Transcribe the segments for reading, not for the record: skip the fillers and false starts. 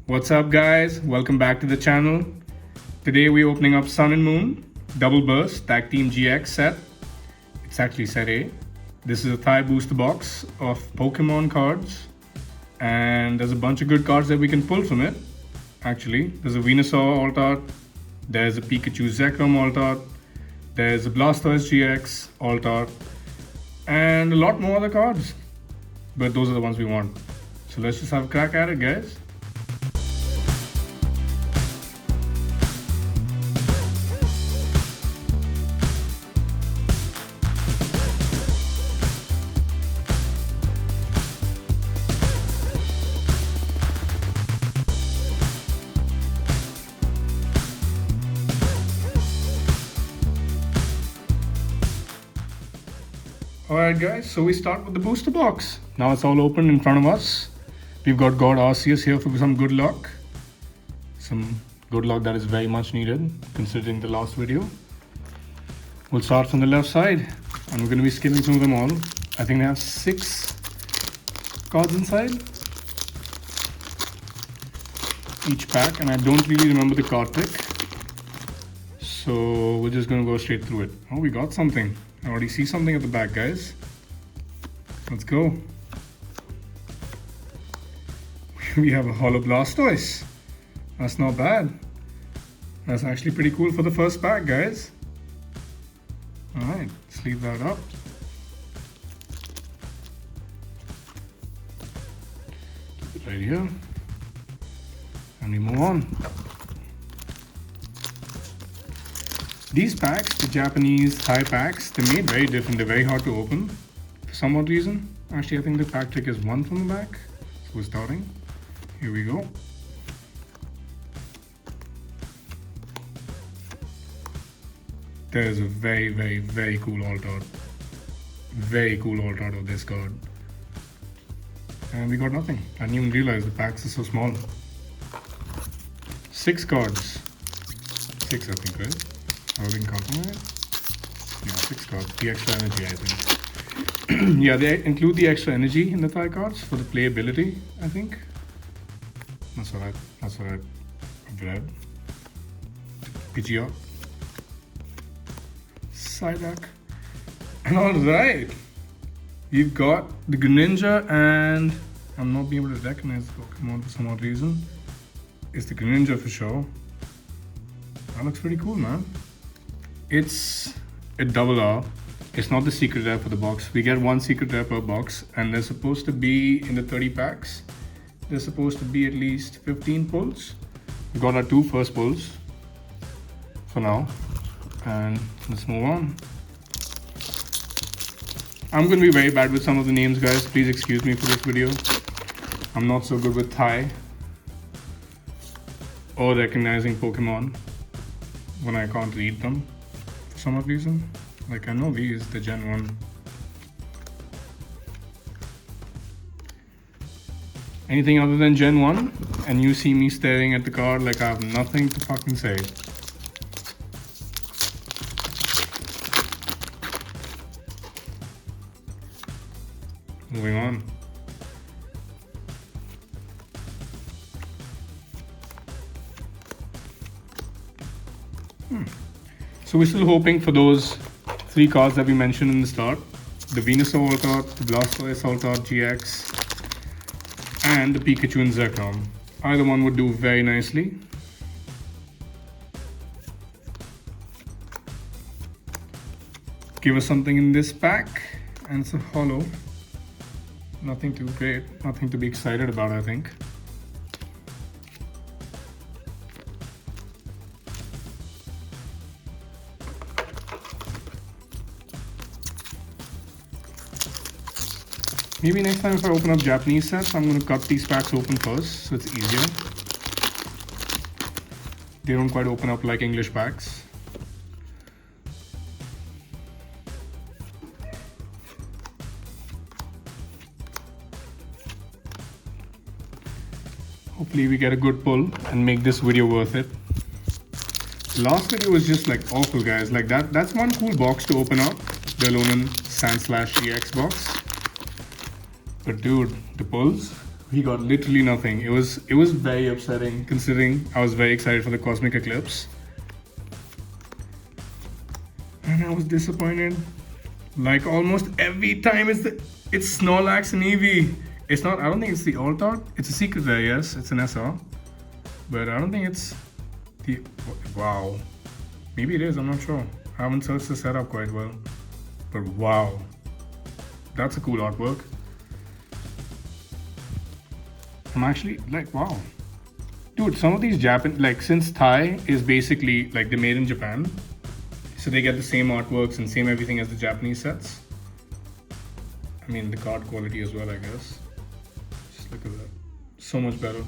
What's up guys, welcome back to the channel. Today we're opening up Sun and Moon Double Burst Tag Team GX set. It's actually set A. This is a Thai booster box of Pokemon cards, and there's a bunch of good cards that we can pull from it. Actually, there's a Venusaur Alt Art, there's a Pikachu Zekrom Alt Art, there's a Blastoise GX Alt Art, and a lot more other cards. But those are the ones we want. So let's just have a crack at it, guys. Alright guys, so we start with the booster box. Now it's all open in front of us. We've got God Arceus here for some good luck. Some good luck that is very much needed considering the last video. We'll start from the left side and we're going to be skimming through them all. I think they have 6 cards inside each pack, and I don't really remember the card pick. So we're just going to go straight through it. Oh, we got something. I already see something at the back, guys. Let's go. We have a Holo Blastoise. That's not bad. That's actually pretty cool for the first pack, guys. Alright, let's leave that up. Keep it right here. And we move on. These packs, the Japanese Thai packs, they're made very different. They're very hard to open for some odd reason. Actually, I think the pack trick is 1 from the back. So we're starting. Here we go. There's a very cool alt art. Very cool alt art of this card. And we got nothing. I didn't even realize the packs are so small. 6 cards. 6, I think, right? Are we counting it? Yeah, 6 cards. The extra energy, I think. Yeah, they include the extra energy in the Thai cards for the playability, I think. That's what I've read. Pidgeot. Psyduck. And alright. We've got the Greninja, and I'm not being able to recognize the Pokemon for some odd reason. It's the Greninja for sure. That looks pretty cool, man. It's a double R. It's not the secret rare for the box. We get 1 secret rare per box, and they're supposed to be in the 30 packs. There's supposed to be at least 15 pulls. We got our 2 first pulls for now, and let's move on. I'm going to be very bad with some of the names, guys. Please excuse me for this video. I'm not so good with Thai or recognizing Pokemon when I can't read them for some odd reason. Like, I know these, the Gen 1. Anything other than Gen 1 and you see me staring at the card like I have nothing to fucking say. Moving on. So we're still hoping for those 3 cards that we mentioned in the start. The Venusaur Alt Art, the Blastoise Alt Art GX, and the Pikachu and Zekrom. Either one would do very nicely. Give us something in this pack, and it's a holo. Nothing too great, nothing to be excited about, I think. Maybe next time if I open up Japanese sets, I'm going to cut these packs open first, so it's easier. They don't quite open up like English packs. Hopefully we get a good pull and make this video worth it. Last video was just like awful, guys. Like that's one cool box to open up. The Alolan Sand Slash GX box. But dude, the pulls, We got literally nothing. It was very upsetting considering I was very excited for the Cosmic Eclipse. And I was disappointed. Like almost every time it's Snorlax and Eevee. It's not, I don't think it's the alt art. It's a secret rare, yes, it's an SR. But I don't think it's the, wow. Maybe it is, I'm not sure. I haven't searched the setup quite well. But wow. That's a cool artwork. I'm actually like, wow. Dude, some of these Japan, like since Thai is basically like they're made in Japan. So they get the same artworks and same everything as the Japanese sets. I mean, the card quality as well, I guess. Just look at that. So much better.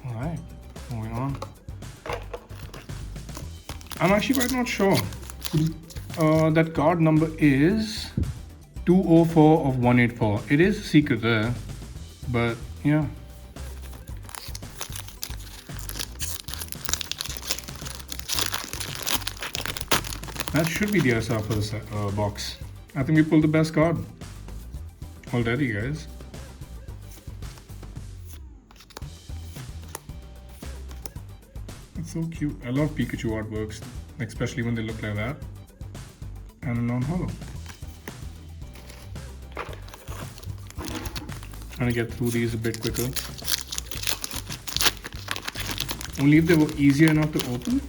Alright, moving on. I'm actually quite not sure. That card number is 204 of 184. It is a secret there, but yeah. That should be the SR for the box. I think we pulled the best card already, guys. It's so cute. I love Pikachu artworks, especially when they look like that. And a non-holo. Trying to get through these a bit quicker. Only if they were easier enough to open.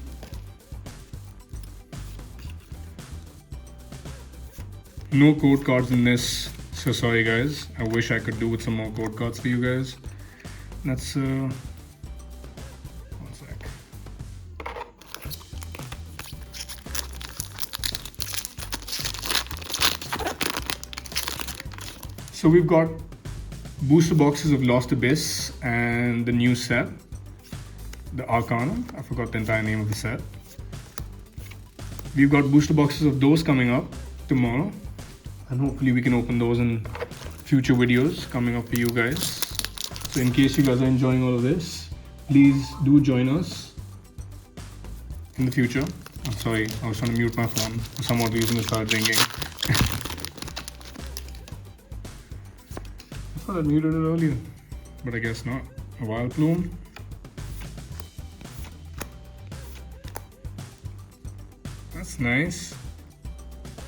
No code cards in this, so sorry guys. I wish I could do with some more code cards for you guys. Let's one sec. So we've got booster boxes of Lost Abyss and the new set, the Arcana. I forgot the entire name of the set. We've got booster boxes of those coming up tomorrow. And hopefully we can open those in future videos coming up for you guys. So in case you guys are enjoying all of this, please do join us in the future. I'm sorry, I was trying to mute my phone. For some odd reason it started ringing. I thought I muted it earlier, but I guess not. A Wild Plume. That's nice.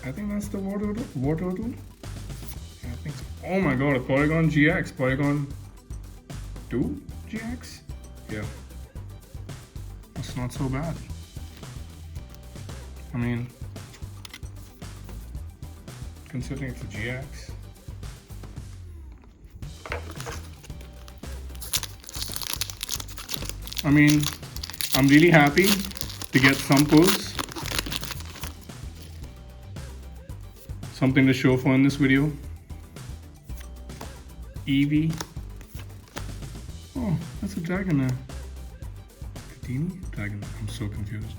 I think that's the water tool. I think so. Oh my god, a Porygon GX. Porygon 2 GX? Yeah. That's not so bad. I mean, considering it's a GX. I mean, I'm really happy to get some pulls. Something to show for in this video. Eevee. Oh, that's a dragon there. Katini? Dragon. I'm so confused.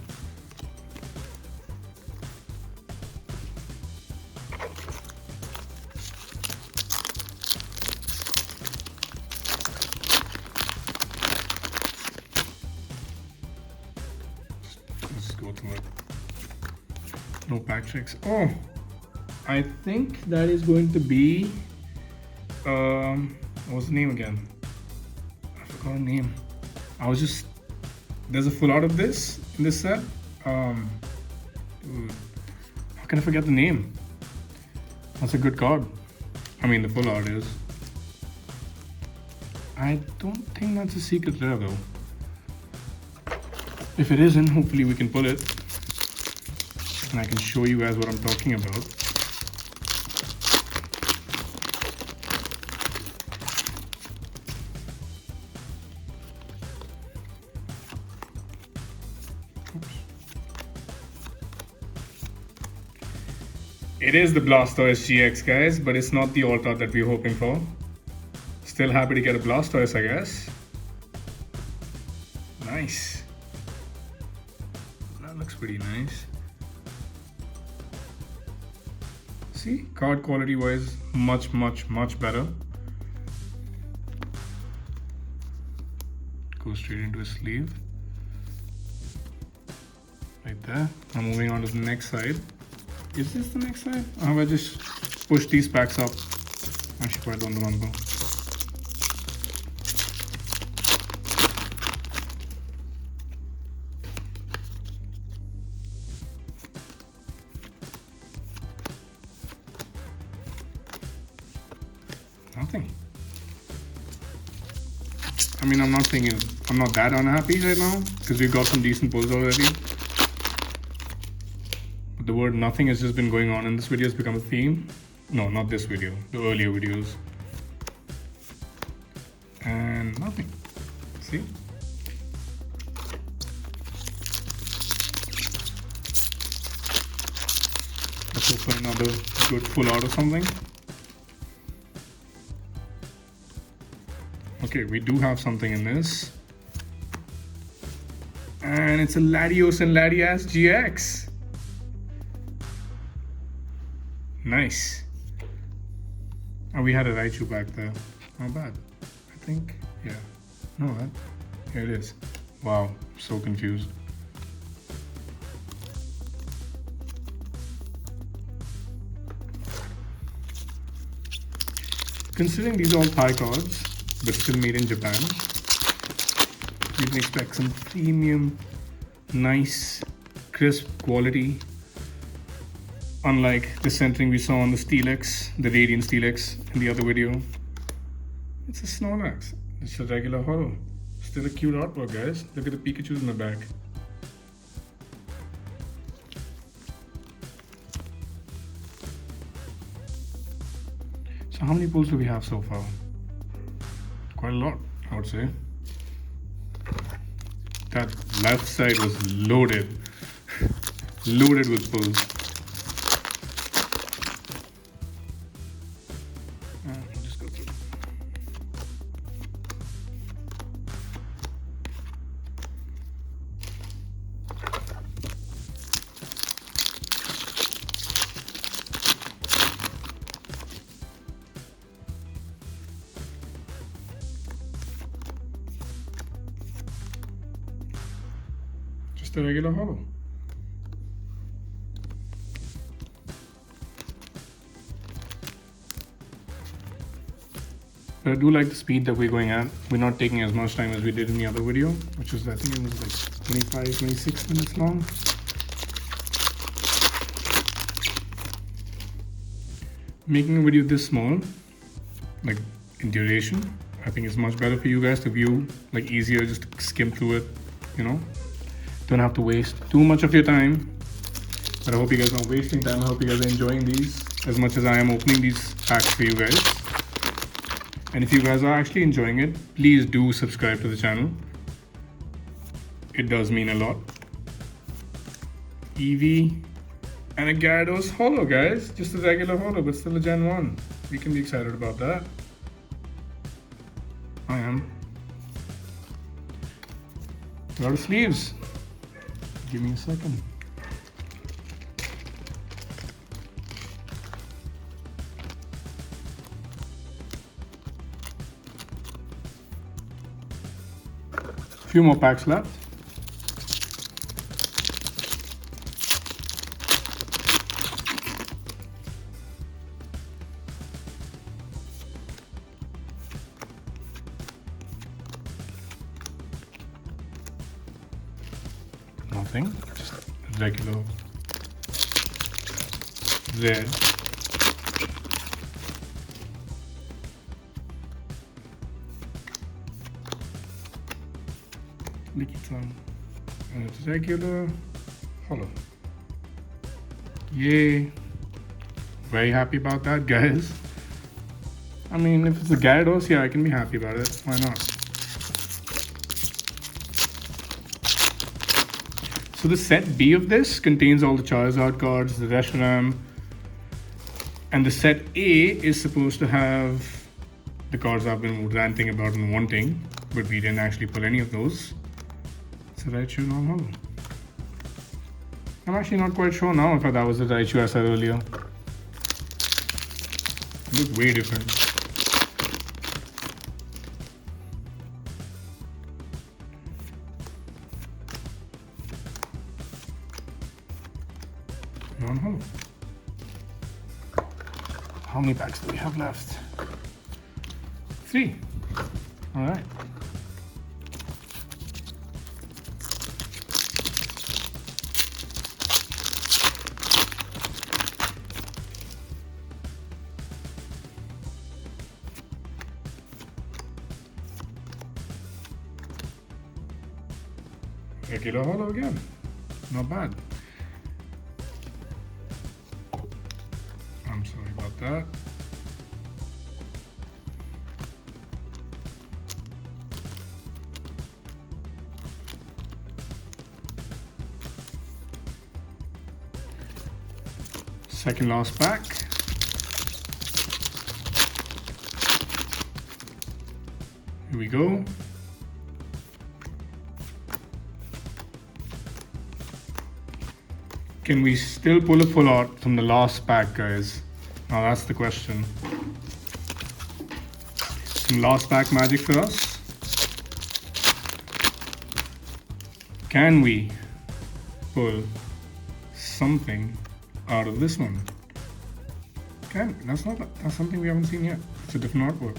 Let's go through it. No pack checks. Oh! I think that is going to be, what was the name again? I forgot the name. There's a full art of this in this set. Dude, how can I forget the name? That's a good card. I mean, the full art is. I don't think that's a secret rare though. If it isn't, hopefully we can pull it. And I can show you guys what I'm talking about. It is the Blastoise GX, guys, but it's not the alt art that we're hoping for. Still happy to get a Blastoise, I guess. Nice. That looks pretty nice. See, card quality wise, much better. Go straight into a sleeve. Right there. Now moving on to the next side. Is this the next side? Or have I just push these packs up. Actually, I don't remember. Nothing. I mean, I'm not that unhappy right now because we've got some decent pulls already. But the word nothing has just been going on in this video. It's become a theme. No, not this video, the earlier videos. And nothing. See? Let's hope for another good full out or something. Okay, we do have something in this. And it's a Latios and Latias GX. Nice. Oh, we had a Raichu back there. Not bad. I think, yeah. No, that. Here it is. Wow, so confused. Considering these are all Thai cards, but still made in Japan, you can expect some premium, nice, crisp quality. Unlike the centering we saw on the Steelix, the Radiant Steelix in the other video. It's a Snorlax. It's a regular holo. Still a cute artwork, guys. Look at the Pikachus in the back. So how many pulls do we have so far? Quite a lot, I would say. That left side was loaded. Loaded with pulls. We'll just go through. Just a regular holo. But I do like the speed that we're going at. We're not taking as much time as we did in the other video, which was, I think it was like 25, 26 minutes long. Making a video this small, like in duration, I think it's much better for you guys to view, like easier, just to skim through it, you know? Don't have to waste too much of your time. But I hope you guys aren't wasting time. I hope you guys are enjoying these as much as I am opening these packs for you guys. And if you guys are actually enjoying it, please do subscribe to the channel. It does mean a lot. Eevee and a Gyarados holo, guys. Just a regular holo, but still a Gen 1. We can be excited about that. I am. A lot of sleeves. Give me a second. Few more packs left. Nothing, just regular red. Liquid and it's regular holo. Yay! Very happy about that, guys. I mean, if it's a Gyarados, yeah, I can be happy about it. Why not? So the set B of this contains all the Charizard cards, the Reshiram, and the set A is supposed to have the cards I've been ranting about and wanting, but we didn't actually pull any of those. It's a Raichu non-holo. I'm actually not quite sure now if that was the Raichu I said earlier. It looked way different. Non-holo. How many packs do we have left? 3. All right. Regular holo again. Not bad. I'm sorry about that. Second last pack. Here we go. Can we still pull a full art from the last pack, guys? Now that's the question. Some last pack magic for us. Can we pull something out of this one? That's something we haven't seen yet. It's a different artwork.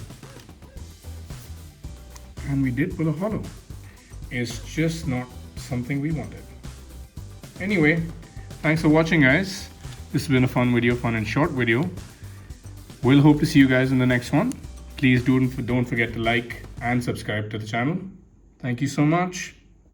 And we did pull a holo. It's just not something we wanted. Anyway, thanks for watching, guys. This has been a fun and short video. We'll hope to see you guys in the next one. Please don't forget to like and subscribe to the channel. Thank you so much.